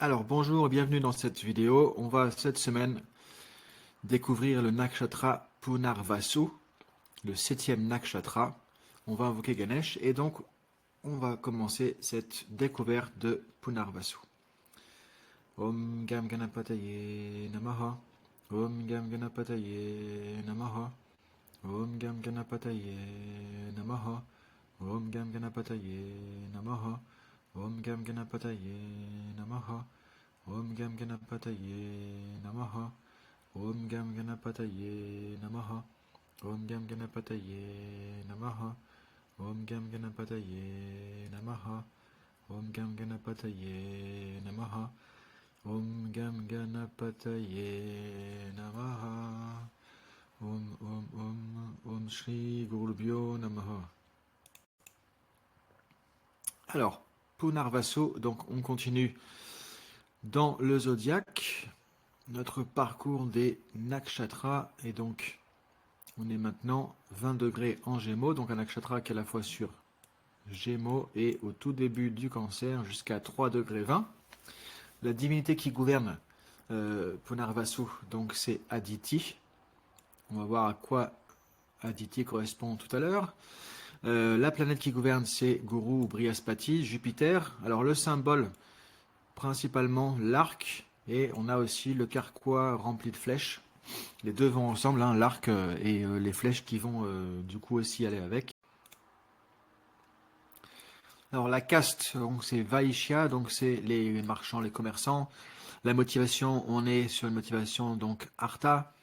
Alors bonjour et bienvenue dans cette vidéo. On va cette semaine découvrir le nakshatra Punarvasu, le septième nakshatra. On va invoquer Ganesh et donc on va commencer cette découverte de Punarvasu. Om Gam Ganapataye Namaha. Om Gam Ganapataye Namaha. Om Gam Ganapataye Namaha. Om Gam Ganapataye Namaha. Om Gam Ganapataye Namaha. Om Gam Ganapataye Namaha. Om Gam Ganapataye Namaha. Om Gam Ganapataye Namaha. Om Gam Ganapataye Namaha. Om Gam Ganapataye Namaha. Om Gam Ganapataye Namaha. Om Shri Gurubhyo Namaha. Alors, Punarvasu, donc on continue dans le zodiaque, notre parcours des nakshatras, et donc on est maintenant 20 degrés en Gémeaux, donc un nakshatra qui est à la fois sur Gémeaux et au tout début du Cancer jusqu'à 3 degrés 20. La divinité qui gouverne Punarvasu, donc c'est Aditi. On va voir à quoi Aditi correspond tout à l'heure. La planète qui gouverne, c'est Guru ou Brihaspati, Jupiter. Alors le symbole, principalement l'arc, et on a aussi le carquois rempli de flèches. Les deux vont ensemble, hein, l'arc et les flèches qui vont du coup aussi aller avec. Alors la caste, donc c'est Vaishya, donc c'est les marchands, les commerçants. La motivation, on est sur une motivation donc Artha,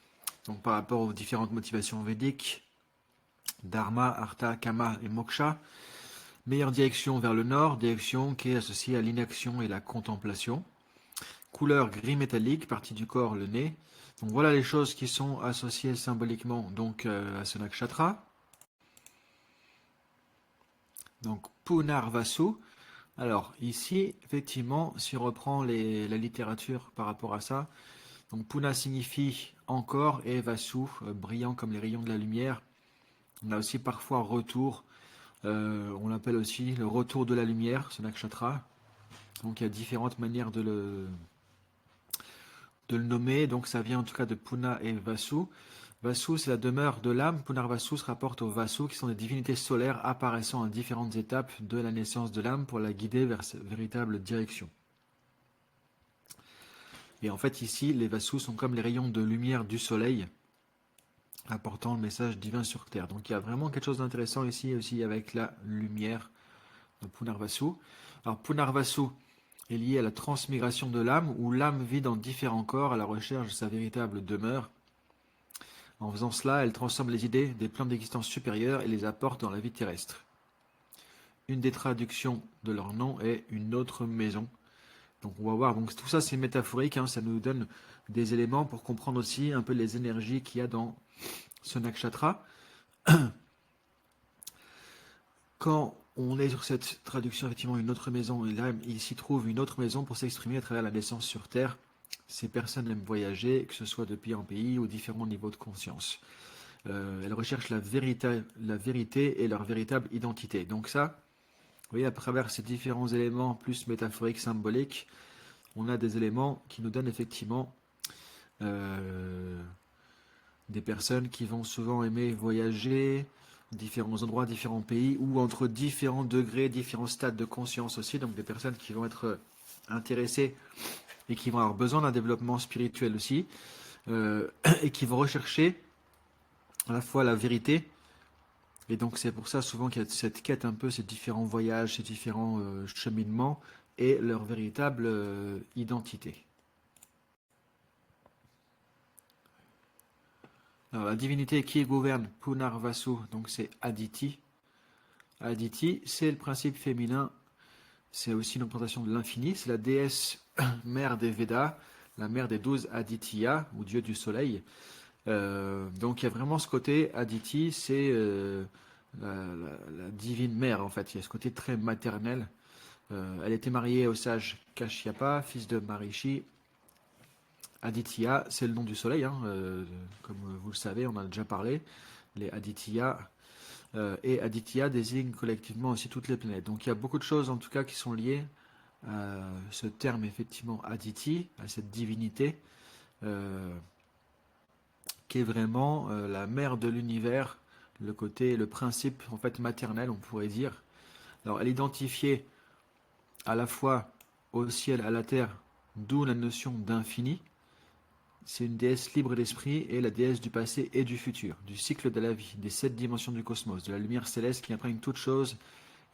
donc par rapport aux différentes motivations védiques, Dharma, Artha, Kama et Moksha. Meilleure direction vers le nord, direction qui est associée à l'inaction et la contemplation. Couleur gris métallique, partie du corps, le nez. Donc voilà les choses qui sont associées symboliquement donc à ce nakshatra. Donc Punarvasu. Alors ici, effectivement, si on reprend la littérature par rapport à ça, donc Puna signifie encore et Vasu, brillant comme les rayons de la lumière. On a aussi parfois retour, on l'appelle aussi le retour de la lumière, ce nakshatra. Donc il y a différentes manières de le nommer, donc ça vient en tout cas de Puna et Vasu. Vasu, c'est la demeure de l'âme. Punarvasu se rapporte aux Vasu, qui sont des divinités solaires apparaissant à différentes étapes de la naissance de l'âme pour la guider vers sa véritable direction. Et en fait, ici, les Vasus sont comme les rayons de lumière du soleil, apportant le message divin sur Terre. Donc il y a vraiment quelque chose d'intéressant ici aussi avec la lumière de Punarvasu. Alors Punarvasu est lié à la transmigration de l'âme, où l'âme vit dans différents corps à la recherche de sa véritable demeure. En faisant cela, elle transforme les idées des plans d'existence supérieurs et les apporte dans la vie terrestre. Une des traductions de leur nom est une autre maison. Donc on va voir, donc tout ça c'est métaphorique, hein, ça nous donne des éléments pour comprendre aussi un peu les énergies qu'il y a dans ce nakshatra. Quand on est sur cette traduction, effectivement, une autre maison, et là il s'y trouve une autre maison pour s'exprimer à travers la naissance sur Terre. Ces personnes aiment voyager, que ce soit de pays en pays ou différents niveaux de conscience. Elles recherchent la vérité et leur véritable identité. Donc ça, vous voyez, à travers ces différents éléments plus métaphoriques, symboliques, on a des éléments qui nous donnent effectivement des personnes qui vont souvent aimer voyager, différents endroits, différents pays, ou entre différents degrés, différents stades de conscience aussi, donc des personnes qui vont être intéressées et qui vont avoir besoin d'un développement spirituel aussi, et qui vont rechercher à la fois la vérité, et donc c'est pour ça souvent qu'il y a cette quête un peu, ces différents voyages, ces différents cheminements, et leur véritable identité. Alors, la divinité qui gouverne Punarvasu, donc c'est Aditi. Aditi, c'est le principe féminin, c'est aussi une représentation de l'infini, c'est la déesse mère des Védas, la mère des 12 Aditya, ou dieu du soleil. Donc il y a vraiment ce côté, Aditi, c'est la divine mère en fait, il y a ce côté très maternel. Elle était mariée au sage Kashyapa, fils de Marishi. Aditya, c'est le nom du soleil, hein, comme vous le savez, on en a déjà parlé. Les Aditya et Aditya désignent collectivement aussi toutes les planètes. Donc il y a beaucoup de choses en tout cas qui sont liées ce terme effectivement Aditi, à cette divinité, euh, qui est vraiment la mère de l'univers, le principe en fait maternel, on pourrait dire. Alors elle est identifiée à la fois au ciel, à la terre, d'où la notion d'infini. C'est une déesse libre d'esprit et la déesse du passé et du futur, du cycle de la vie, des 7 dimensions du cosmos, de la lumière céleste qui imprègne toute chose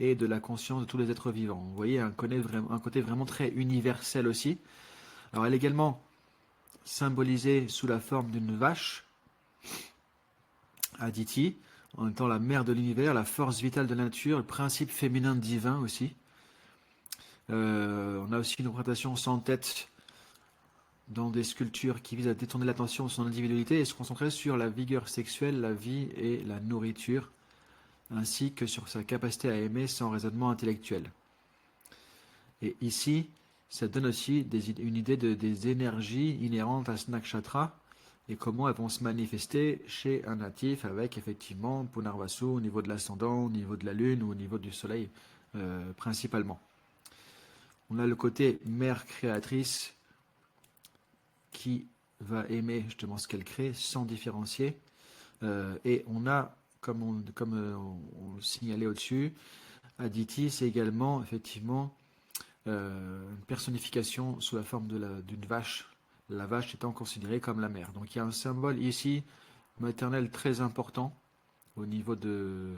et de la conscience de tous les êtres vivants. Vous voyez un côté vraiment très universel aussi. Alors elle est également symbolisée sous la forme d'une vache, Aditi, en étant la mère de l'univers, la force vitale de la nature, le principe féminin divin aussi. On a aussi une représentation sans tête dans des sculptures qui visent à détourner l'attention de son individualité et se concentrer sur la vigueur sexuelle, la vie et la nourriture, ainsi que sur sa capacité à aimer sans raisonnement intellectuel. Et ici, ça donne aussi une idée des énergies inhérentes à ce nakshatra et comment elles vont se manifester chez un natif avec effectivement Punarvasu au niveau de l'ascendant, au niveau de la lune ou au niveau du soleil principalement. On a le côté mère créatrice qui va aimer justement ce qu'elle crée sans différencier. Et on a, comme on le signalait au-dessus, Aditi, c'est également effectivement une personnification sous la forme d'une vache, la vache étant considérée comme la mère. Donc il y a un symbole ici maternel très important au niveau de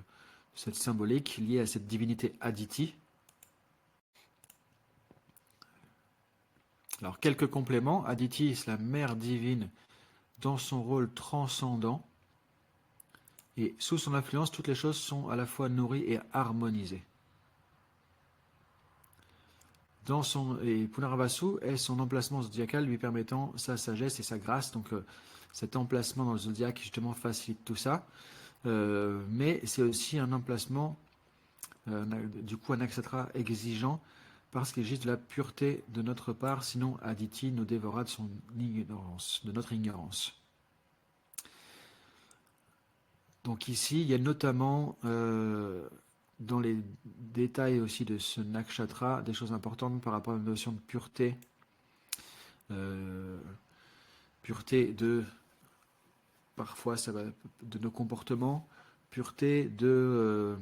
cette symbolique liée à cette divinité Aditi. Alors quelques compléments. Aditi, c'est la mère divine dans son rôle transcendant. Et sous son influence, toutes les choses sont à la fois nourries et harmonisées. Et Punarvasu est son emplacement zodiacal lui permettant sa sagesse et sa grâce. Donc cet emplacement dans le zodiaque justement facilite tout ça. Mais c'est aussi un emplacement, du coup un nakshatra exigeant, parce qu'il existe de la pureté de notre part, sinon Aditi nous dévorera de notre ignorance. Donc ici, il y a notamment, dans les détails aussi de ce nakshatra, des choses importantes par rapport à la notion de pureté. Pureté parfois ça va de nos comportements, pureté de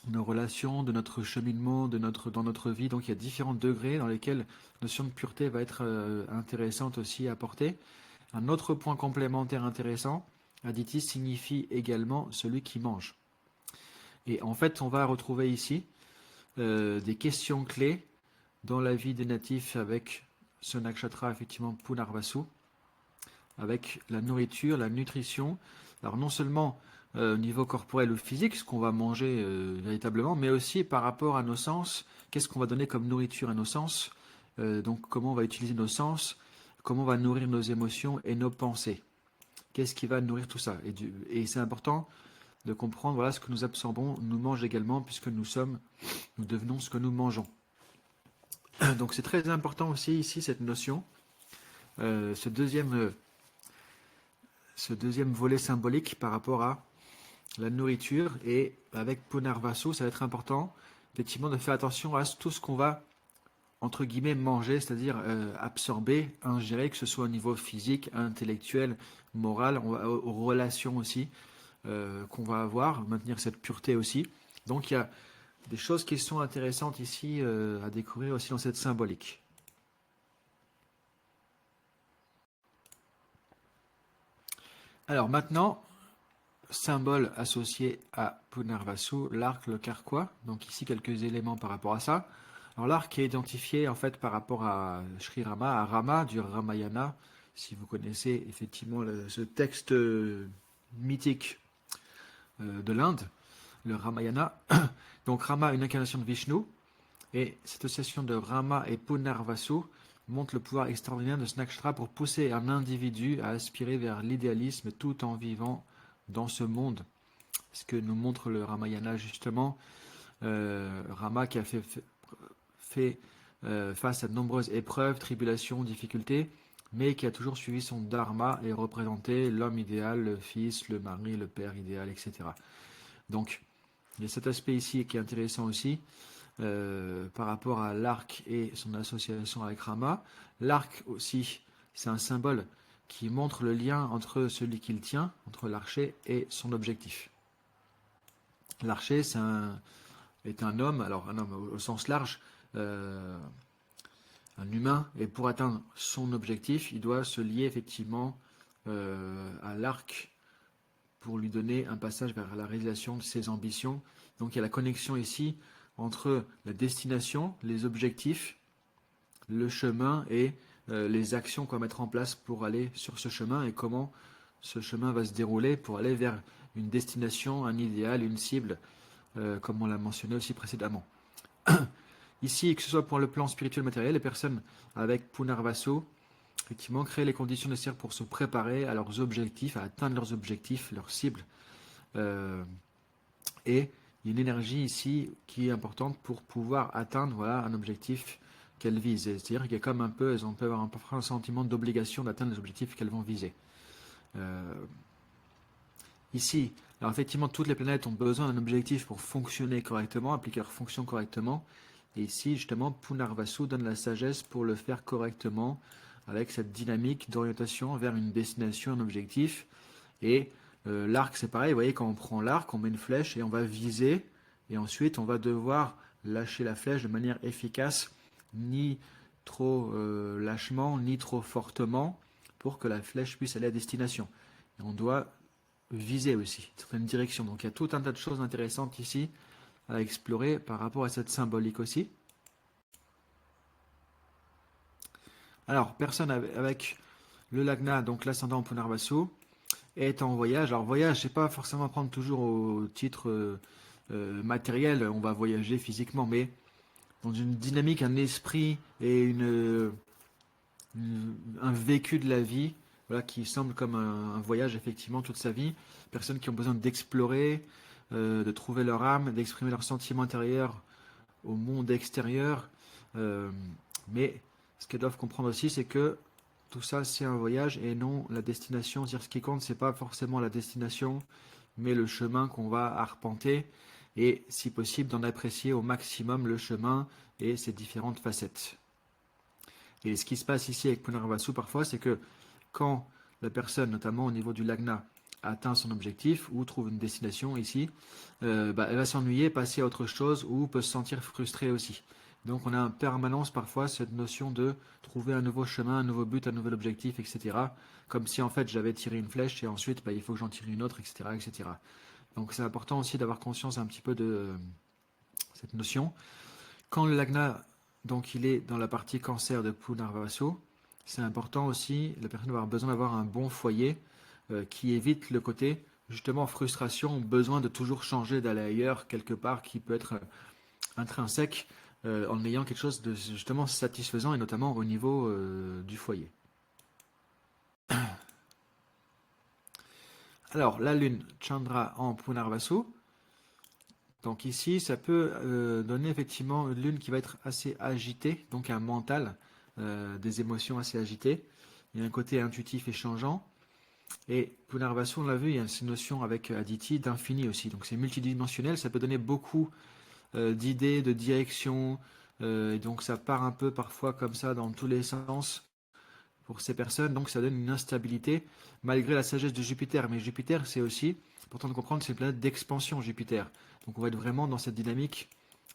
nos relations, de notre cheminement, dans notre vie. Donc il y a différents degrés dans lesquels la notion de pureté va être intéressante aussi à apporter. Un autre point complémentaire intéressant, Aditi signifie également celui qui mange. Et en fait, on va retrouver ici des questions clés dans la vie des natifs avec ce nakshatra, effectivement, Punarvasu, avec la nourriture, la nutrition. Alors non seulement au niveau corporel ou physique, ce qu'on va manger véritablement, mais aussi par rapport à nos sens, qu'est-ce qu'on va donner comme nourriture à nos sens, donc comment on va utiliser nos sens, comment on va nourrir nos émotions et nos pensées. Qu'est-ce qui va nourrir tout ça? Et c'est important de comprendre, voilà, ce que nous absorbons nous mange également, puisque nous devenons ce que nous mangeons. Donc c'est très important aussi ici cette notion, ce deuxième volet symbolique par rapport à la nourriture. Et avec Punarvasu, ça va être important effectivement de faire attention à tout ce qu'on va entre guillemets manger, c'est-à-dire absorber, ingérer, que ce soit au niveau physique, intellectuel, moral, aux relations aussi qu'on va avoir, maintenir cette pureté aussi. Donc il y a des choses qui sont intéressantes ici à découvrir aussi dans cette symbolique. Alors maintenant, symbole associé à Punarvasu, l'arc, le carquois. Donc ici quelques éléments par rapport à ça. Alors l'arc est identifié en fait par rapport à Sri Rama, à Rama du Ramayana. Si vous connaissez effectivement ce texte mythique de l'Inde, le Ramayana. Donc Rama, une incarnation de Vishnu, et cette association de Rama et Punarvasu montre le pouvoir extraordinaire de ce nakshatra pour pousser un individu à aspirer vers l'idéalisme tout en vivant dans ce monde. Ce que nous montre le Ramayana justement, Rama qui a fait face à de nombreuses épreuves, tribulations, difficultés, mais qui a toujours suivi son dharma et représenté l'homme idéal, le fils, le mari, le père idéal, etc. Donc, il y a cet aspect ici qui est intéressant aussi. par rapport à l'arc et son association avec Rama. L'arc aussi, c'est un symbole qui montre le lien entre celui qui le tient, entre l'archer et son objectif. L'archer, est un homme, alors un homme au sens large, un humain, et pour atteindre son objectif, il doit se lier effectivement à l'arc pour lui donner un passage vers la réalisation de ses ambitions. Donc il y a la connexion ici entre la destination, les objectifs, le chemin et les actions qu'on va mettre en place pour aller sur ce chemin et comment ce chemin va se dérouler pour aller vers une destination, un idéal, une cible, comme on l'a mentionné aussi précédemment. Ici, que ce soit pour le plan spirituel matériel, les personnes avec Punarvasu, effectivement, créent les conditions nécessaires pour se préparer à leurs objectifs, à atteindre leurs objectifs, leurs cibles. Et il y a une énergie ici qui est importante pour pouvoir atteindre voilà, un objectif qu'elles visent. C'est-à-dire qu'il y a comme un peu, elles ont peut avoir parfois un sentiment d'obligation d'atteindre les objectifs qu'elles vont viser. Ici, alors effectivement, toutes les planètes ont besoin d'un objectif pour fonctionner correctement, appliquer leur fonction correctement. Et ici, justement, Punarvasu donne la sagesse pour le faire correctement, avec cette dynamique d'orientation vers une destination, un objectif. Et l'arc, c'est pareil, vous voyez, quand on prend l'arc, on met une flèche et on va viser, et ensuite on va devoir lâcher la flèche de manière efficace, ni trop lâchement, ni trop fortement, pour que la flèche puisse aller à destination. Et on doit viser aussi, certaines directions. Donc il y a tout un tas de choses intéressantes ici à explorer par rapport à cette symbolique aussi. Alors, personne avec le Lagna, donc l'ascendant Punarvasu, est en voyage. Alors, voyage, c'est pas forcément prendre toujours au titre matériel, on va voyager physiquement, mais dans une dynamique, un esprit et un vécu de la vie, voilà, qui semble comme un voyage effectivement toute sa vie. Personnes qui ont besoin d'explorer, de trouver leur âme, d'exprimer leurs sentiments intérieurs au monde extérieur. Mais ce qu'elles doivent comprendre aussi, c'est que tout ça, c'est un voyage et non la destination. C'est-à-dire, ce qui compte, c'est pas forcément la destination, mais le chemin qu'on va arpenter et, si possible, d'en apprécier au maximum le chemin et ses différentes facettes. Et ce qui se passe ici avec Punarvasu parfois, c'est que quand la personne, notamment au niveau du Lagna, atteint son objectif ou trouve une destination ici, elle va s'ennuyer, passer à autre chose ou peut se sentir frustrée aussi. Donc on a en permanence parfois cette notion de trouver un nouveau chemin, un nouveau but, un nouvel objectif, etc. Comme si en fait j'avais tiré une flèche et ensuite il faut que j'en tire une autre, etc. etc. Donc c'est important aussi d'avoir conscience un petit peu de cette notion. Quand le Lagna, donc il est dans la partie cancer de Punarvasu, c'est important aussi, la personne va avoir besoin d'avoir un bon foyer qui évite le côté justement frustration, besoin de toujours changer, d'aller ailleurs quelque part qui peut être intrinsèque en ayant quelque chose de justement satisfaisant et notamment au niveau du foyer. Alors la lune Chandra en Punarvasu, donc ici ça peut donner effectivement une lune qui va être assez agitée, donc un mental, des émotions assez agitées. Il y a un côté intuitif et changeant. Et Punarvasu, on l'a vu, il y a cette notion avec Aditi d'infini aussi. Donc c'est multidimensionnel, ça peut donner beaucoup d'idées, de directions. Et donc ça part un peu parfois comme ça dans tous les sens pour ces personnes. Donc ça donne une instabilité malgré la sagesse de Jupiter. Mais Jupiter, c'est aussi, important de comprendre, c'est une planète d'expansion, Jupiter. Donc on va être vraiment dans cette dynamique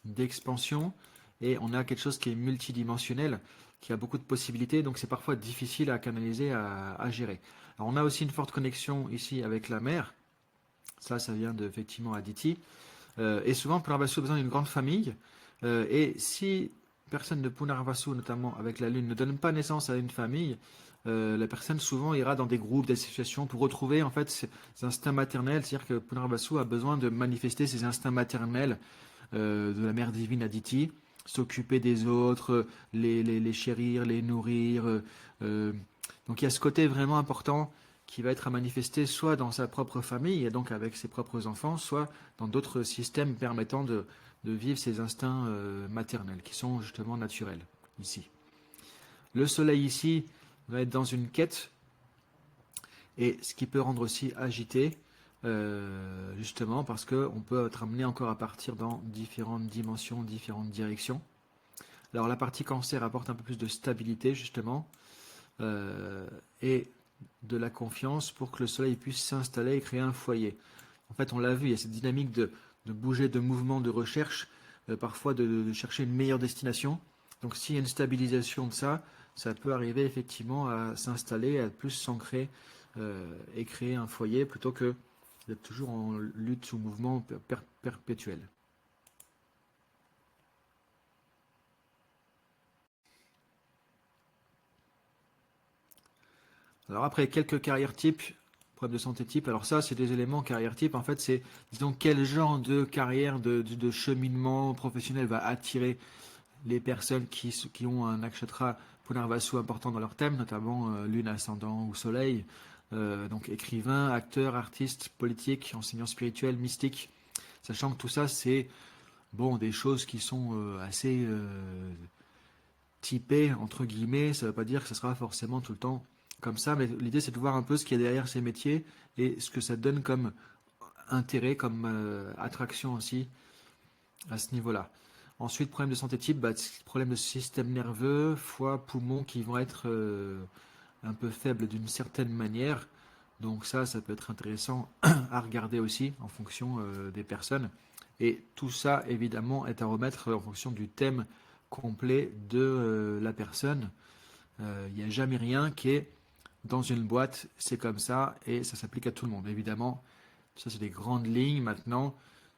d'expansion. Et on a quelque chose qui est multidimensionnel, qui a beaucoup de possibilités. Donc c'est parfois difficile à canaliser, à gérer. Alors on a aussi une forte connexion ici avec la mer. Ça vient de effectivement Aditi. Et souvent, Punarvasu a besoin d'une grande famille. Et si personne de Punarvasu, notamment avec la Lune, ne donne pas naissance à une famille, la personne souvent ira dans des groupes, des associations pour retrouver en fait ses instincts maternels. C'est-à-dire que Punarvasu a besoin de manifester ses instincts maternels de la mère divine Aditi, s'occuper des autres, les chérir, les nourrir. Donc il y a ce côté vraiment important qui va être à manifester soit dans sa propre famille, et donc avec ses propres enfants, soit dans d'autres systèmes permettant de vivre ces instincts maternels, qui sont justement naturels, ici. Le soleil ici va être dans une quête, et ce qui peut rendre aussi agité. justement parce qu'on peut être amené encore à partir dans différentes dimensions, différentes directions. Alors la partie cancer apporte un peu plus de stabilité justement et de la confiance pour que le soleil puisse s'installer et créer un foyer. En fait, on l'a vu, il y a cette dynamique de bouger, de mouvement, de recherche, parfois de chercher une meilleure destination. Donc s'il y a une stabilisation de ça, ça peut arriver effectivement à s'installer, à plus s'ancrer et créer un foyer plutôt que d'être toujours en lutte ou mouvement perpétuel. Alors après, quelques carrières types, problèmes de santé type. Alors ça, c'est des éléments carrière type. En fait, c'est, disons, quel genre de carrière, de cheminement professionnel va attirer les personnes qui ont un nakshatra Punarvasu important dans leur thème, notamment lune, ascendant ou soleil. Donc écrivain, acteur, artiste, politique, enseignant spirituel, mystique. Sachant que tout ça, c'est bon, des choses qui sont assez typées, entre guillemets. Ça ne veut pas dire que ce sera forcément tout le temps comme ça, mais l'idée c'est de voir un peu ce qu'il y a derrière ces métiers et ce que ça donne comme intérêt, comme attraction aussi à ce niveau-là. Ensuite, problème de santé type, problème de système nerveux, foie, poumons qui vont être un peu faibles d'une certaine manière. Donc ça peut être intéressant à regarder aussi en fonction des personnes. Et tout ça, évidemment, est à remettre en fonction du thème complet de la personne. Il n'y a jamais rien qui est dans une boîte, c'est comme ça et ça s'applique à tout le monde. Évidemment, ça c'est des grandes lignes. Maintenant,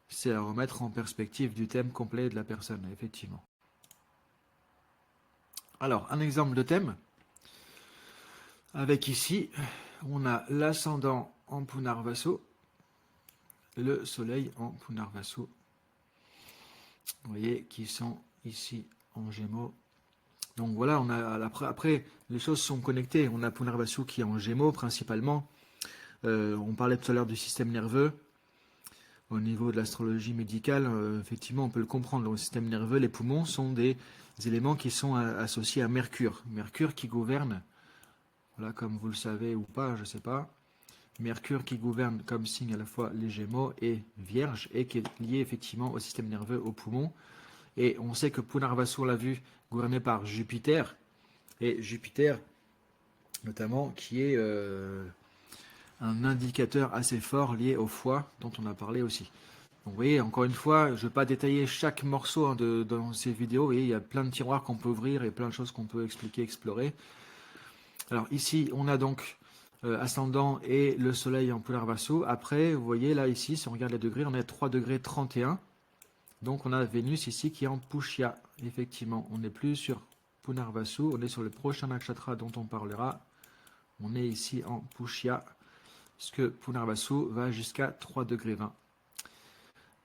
c'est à remettre en perspective du thème complet de la personne, effectivement. Alors, un exemple de thème. Avec ici, on a l'ascendant en Punarvasu, le soleil en Punarvasu. Vous voyez, qui sont ici en Gémeaux. Donc voilà, on a après les choses sont connectées. On a Punarvasu qui est en Gémeaux principalement. On parlait tout à l'heure du système nerveux. Au niveau de l'astrologie médicale, effectivement, on peut le comprendre. Le système nerveux, les poumons sont des éléments qui sont associés à Mercure. Mercure qui gouverne, voilà, comme vous le savez ou pas, je ne sais pas. Mercure qui gouverne comme signe à la fois les Gémeaux et Vierge et qui est lié effectivement au système nerveux, aux poumons. Et on sait que Punarvasu, on l'a vu, gouverné par Jupiter. Et Jupiter, notamment, qui est un indicateur assez fort lié au foie, dont on a parlé aussi. Donc, vous voyez, encore une fois, je ne vais pas détailler chaque morceau dans ces vidéos. Vous voyez, il y a plein de tiroirs qu'on peut ouvrir et plein de choses qu'on peut expliquer, explorer. Alors ici, on a donc ascendant et le soleil en Punarvasu. Après, vous voyez, là, ici, si on regarde les degrés, on est à 3 degrés 31. Donc, on a Vénus ici qui est en Pushya. Effectivement, on n'est plus sur Punarvasu, on est sur le prochain nakshatra dont on parlera. On est ici en Pushya, puisque Punarvasu va jusqu'à 3 degrés 20.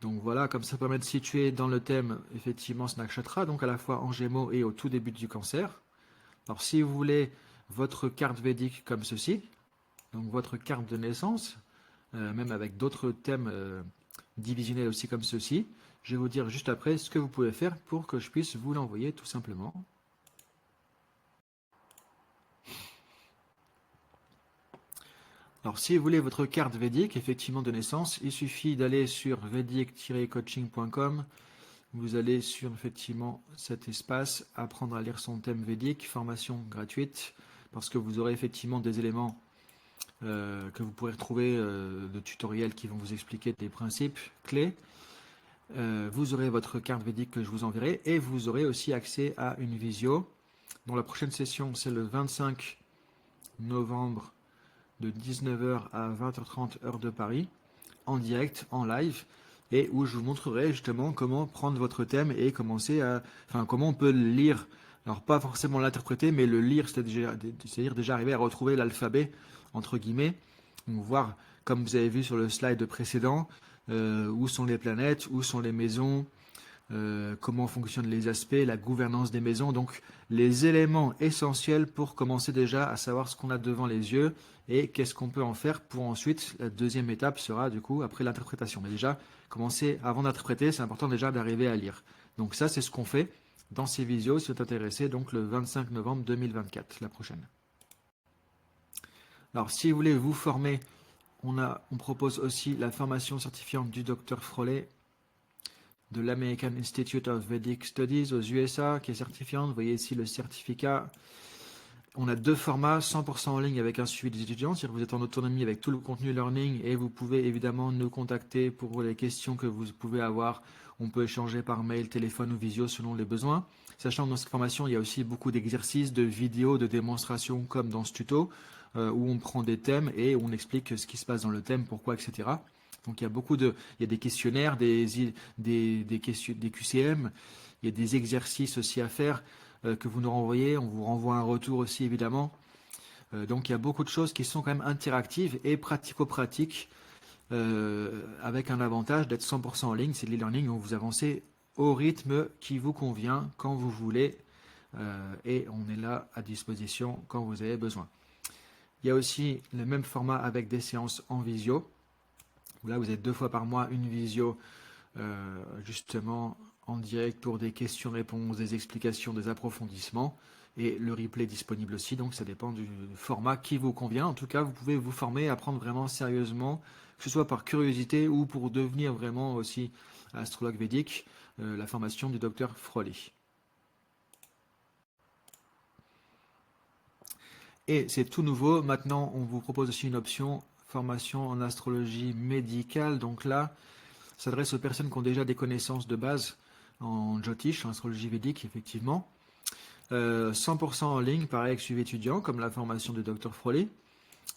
Donc voilà, comme ça permet de situer dans le thème effectivement ce nakshatra, donc à la fois en Gémeaux et au tout début du Cancer. Alors si vous voulez votre carte védique comme ceci, donc votre carte de naissance, même avec d'autres thèmes divisionnels aussi comme ceci, je vais vous dire juste après ce que vous pouvez faire pour que je puisse vous l'envoyer tout simplement. Alors, si vous voulez votre carte védique, effectivement de naissance, il suffit d'aller sur vedic-coaching.com. Vous allez sur effectivement cet espace, apprendre à lire son thème védique, formation gratuite, parce que vous aurez effectivement des éléments que vous pourrez retrouver de tutoriels qui vont vous expliquer des principes clés. Vous aurez votre carte védique que je vous enverrai et vous aurez aussi accès à une visio dont la prochaine session c'est le 25 novembre de 19h à 20h30 heure de Paris, en direct, en live, et où je vous montrerai justement comment prendre votre thème et commencer à, enfin comment on peut le lire. Alors pas forcément l'interpréter, mais le lire, c'est-à-dire déjà arriver à retrouver l'alphabet entre guillemets, donc voir comme vous avez vu sur le slide précédent, où sont les planètes, où sont les maisons, comment fonctionnent les aspects, la gouvernance des maisons, donc les éléments essentiels pour commencer déjà à savoir ce qu'on a devant les yeux et qu'est-ce qu'on peut en faire pour ensuite, la deuxième étape sera du coup après l'interprétation. Mais déjà, commencer avant d'interpréter, c'est important déjà d'arriver à lire. Donc ça, c'est ce qu'on fait dans ces visios, si vous êtes intéressé, donc le 25 novembre 2024, la prochaine. Alors si vous voulez vous former on propose aussi la formation certifiante du Dr Frolley de l'American Institute of Vedic Studies aux USA, qui est certifiante. Vous voyez ici le certificat. On a deux formats, 100% en ligne avec un suivi des étudiants, c'est-à-dire que vous êtes en autonomie avec tout le contenu learning et vous pouvez évidemment nous contacter pour les questions que vous pouvez avoir. On peut échanger par mail, téléphone ou visio selon les besoins. Sachant que dans cette formation, il y a aussi beaucoup d'exercices, de vidéos, de démonstrations comme dans ce tuto, où on prend des thèmes et on explique ce qui se passe dans le thème, pourquoi, etc. Donc il y a il y a des questionnaires, des QCM, il y a des exercices aussi à faire que vous nous renvoyez. On vous renvoie un retour aussi évidemment. Donc il y a beaucoup de choses qui sont quand même interactives et pratico-pratiques avec un avantage d'être 100% en ligne. C'est de l'e-learning où vous avancez au rythme qui vous convient quand vous voulez et on est là à disposition quand vous avez besoin. Il y a aussi le même format avec des séances en visio. Là, vous avez 2 fois par mois une visio justement en direct pour des questions-réponses, des explications, des approfondissements et le replay disponible aussi. Donc ça dépend du format qui vous convient. En tout cas, vous pouvez vous former, apprendre vraiment sérieusement, que ce soit par curiosité ou pour devenir vraiment aussi astrologue védique, la formation du Dr Frolley. Et c'est tout nouveau. Maintenant, on vous propose aussi une option formation en astrologie médicale. Donc là, ça s'adresse aux personnes qui ont déjà des connaissances de base en Jyotish, en astrologie védique, effectivement. 100% en ligne, pareil avec suivi étudiant, comme la formation du Dr Frolley.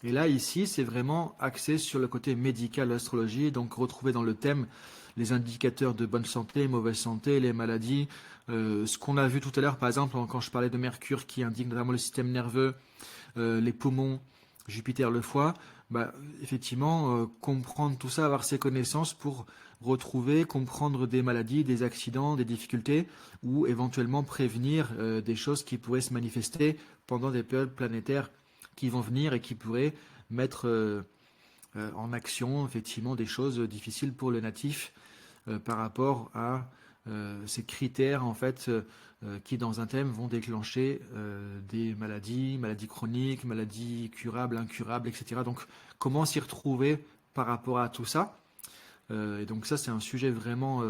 Et là, ici, c'est vraiment axé sur le côté médical de l'astrologie, donc retrouver dans le thème les indicateurs de bonne santé, mauvaise santé, les maladies. Ce qu'on a vu tout à l'heure, par exemple, quand je parlais de Mercure, qui indique notamment le système nerveux, les poumons, Jupiter, le foie, bah, effectivement, comprendre tout ça, avoir ces connaissances pour retrouver, comprendre des maladies, des accidents, des difficultés, ou éventuellement prévenir des choses qui pourraient se manifester pendant des périodes planétaires qui vont venir et qui pourraient mettre en action effectivement des choses difficiles pour le natif par rapport à ces critères en fait qui dans un thème vont déclencher des maladies, maladies chroniques, maladies curables, incurables, etc. Donc comment s'y retrouver par rapport à tout ça et donc ça c'est un sujet vraiment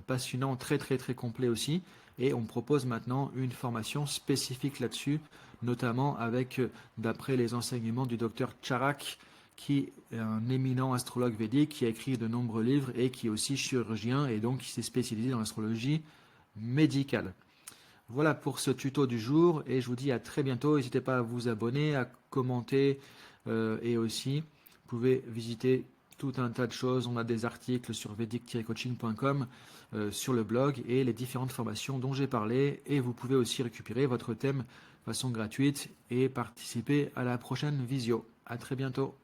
passionnant, très très très complet aussi et on propose maintenant une formation spécifique là-dessus, notamment avec, d'après les enseignements du docteur Charak, qui est un éminent astrologue védique, qui a écrit de nombreux livres et qui est aussi chirurgien et donc qui s'est spécialisé dans l'astrologie médicale. Voilà pour ce tuto du jour et je vous dis à très bientôt. N'hésitez pas à vous abonner, à commenter et aussi vous pouvez visiter tout un tas de choses. On a des articles sur vedic-coaching.com sur le blog et les différentes formations dont j'ai parlé et vous pouvez aussi récupérer votre thème de façon gratuite et participer à la prochaine visio. À très bientôt.